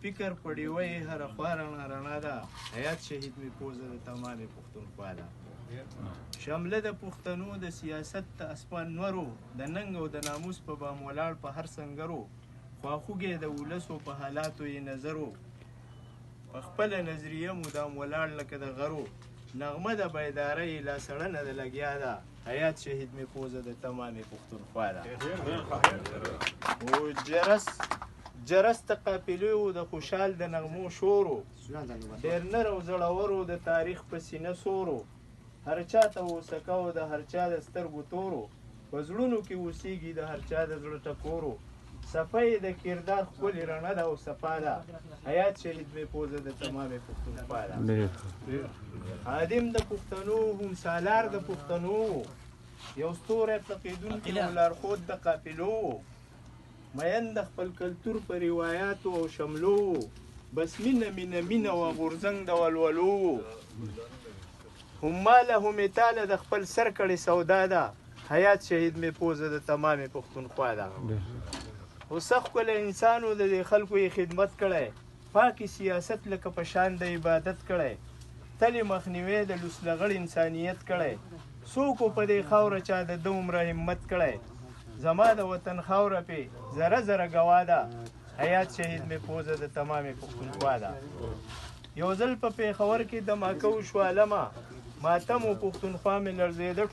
فکر په ډیوه یې هره خوا رڼا رڼا ده حیات شهید مې پوزه د تمامې پښتونخوا ده شمله د پښتنو د سیاست د اسمان نورو د ننګ او د ناموس په بام ولاړ په هر سنګرو خواخوږی د ولسو په حالاتو یې نظرو په خپله نظریه مدام ولاړ لکه د غرو نغمه د بیدارۍ لا سړنه د لګیا ده حیات شهید مې پوزه د تمامې پښتونخوا ده او جرس د قافلو د خوشحال د نغمو شورو ډېر نر او زړورو د تاریخ په سینه سورو هر چا ته وسکه او د هر چا د سترګو تورو په زړونو کې اوسېږي د هر چا د زړه ټکورو صفۍ د کردار ښکلې رڼه ده او صفا ده حیات شهید مې پوزه د تمامې پښتونخوا ده خادم د پښتنو هم سالار د پښتنو یو ستوری پقیدونکي او لارښود د قافلو مین د خپل کلتور په روایاتو او شملو بس مینه و غورځنګ د ولولو هم ماله هم تاله د خپل سر کړې سودا ده حیات شهید مې پوزه د تمامې پښتونخوا ده خو سخت ښکلی انسان و د دې خلکو یې خدمت کړی پاکې سیاست لکه په شان د عبادت کړی تلې مخنیوی د لوسلغړ انسانیت کړی څوک په دې خاوره چا د دومره همت کړی زما د وطن خاوره پې ذره ګوا ده حیات شهید مې پوزه د تمامې پښتونخوا ده یو ځل په پېښور کې دماکه وشوه علمه ماتم و پښتونخوا مې لړزېده